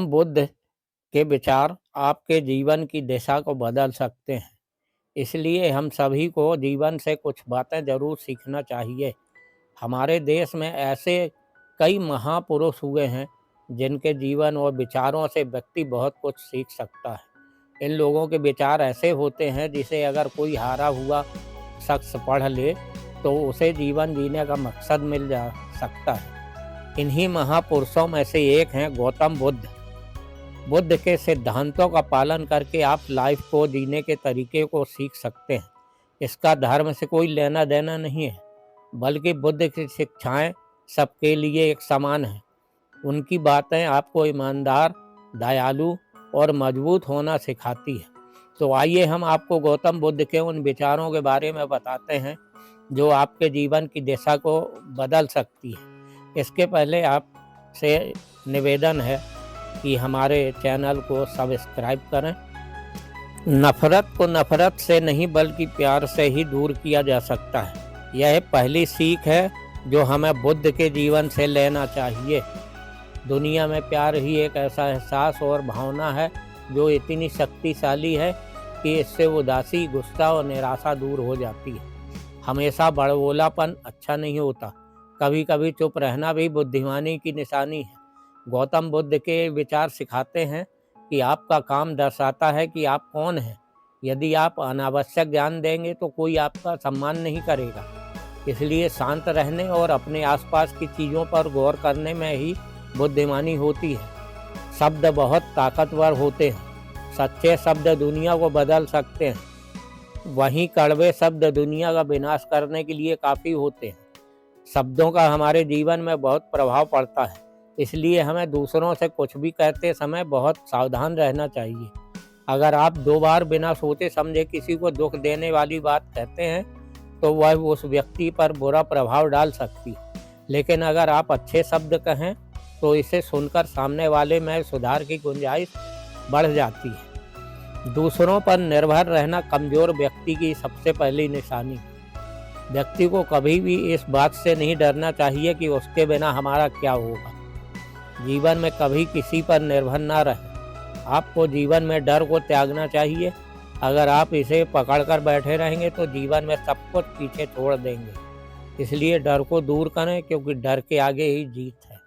बुद्ध के विचार आपके जीवन की दिशा को बदल सकते हैं। इसलिए हम सभी को जीवन से कुछ बातें ज़रूर सीखना चाहिए। हमारे देश में ऐसे कई महापुरुष हुए हैं जिनके जीवन और विचारों से व्यक्ति बहुत कुछ सीख सकता है। इन लोगों के विचार ऐसे होते हैं जिसे अगर कोई हारा हुआ शख्स पढ़ ले तो उसे जीवन जीने का मकसद मिल जा सकता है। इन्हीं महापुरुषों में से एक हैं गौतम बुद्ध। बुद्ध के सिद्धांतों का पालन करके आप लाइफ को जीने के तरीके को सीख सकते हैं। इसका धर्म से कोई लेना देना नहीं है, बल्कि बुद्ध की शिक्षाएं सबके लिए एक समान हैं। उनकी बातें आपको ईमानदार, दयालु और मजबूत होना सिखाती है। तो आइए हम आपको गौतम बुद्ध के उन विचारों के बारे में बताते हैं जो आपके जीवन की दिशा को बदल सकती है। इसके पहले आपसे निवेदन है कि हमारे चैनल को सब्सक्राइब करें। नफ़रत को नफ़रत से नहीं बल्कि प्यार से ही दूर किया जा सकता है। यह पहली सीख है जो हमें बुद्ध के जीवन से लेना चाहिए। दुनिया में प्यार ही एक ऐसा एहसास और भावना है जो इतनी शक्तिशाली है कि इससे उदासी, गुस्सा और निराशा दूर हो जाती है। हमेशा बड़बोलापन अच्छा नहीं होता, कभी कभी चुप रहना भी बुद्धिमानी की निशानी है। गौतम बुद्ध के विचार सिखाते हैं कि आपका काम दर्शाता है कि आप कौन हैं। यदि आप अनावश्यक ज्ञान देंगे तो कोई आपका सम्मान नहीं करेगा। इसलिए शांत रहने और अपने आसपास की चीज़ों पर गौर करने में ही बुद्धिमानी होती है। शब्द बहुत ताकतवर होते हैं। सच्चे शब्द दुनिया को बदल सकते हैं, वहीं कड़वे शब्द दुनिया का विनाश करने के लिए काफ़ी होते हैं। शब्दों का हमारे जीवन में बहुत प्रभाव पड़ता है, इसलिए हमें दूसरों से कुछ भी कहते समय बहुत सावधान रहना चाहिए। अगर आप 2 बार बिना सोचे समझे किसी को दुख देने वाली बात कहते हैं तो वह उस व्यक्ति पर बुरा प्रभाव डाल सकती है। लेकिन अगर आप अच्छे शब्द कहें तो इसे सुनकर सामने वाले में सुधार की गुंजाइश बढ़ जाती है। दूसरों पर निर्भर रहना कमज़ोर व्यक्ति की सबसे पहली निशानी है। व्यक्ति को कभी भी इस बात से नहीं डरना चाहिए कि उसके बिना हमारा क्या होगा। जीवन में कभी किसी पर निर्भर ना रहें। आपको जीवन में डर को त्यागना चाहिए। अगर आप इसे पकड़कर बैठे रहेंगे तो जीवन में सब कुछ पीछे छोड़ देंगे। इसलिए डर को दूर करें, क्योंकि डर के आगे ही जीत है।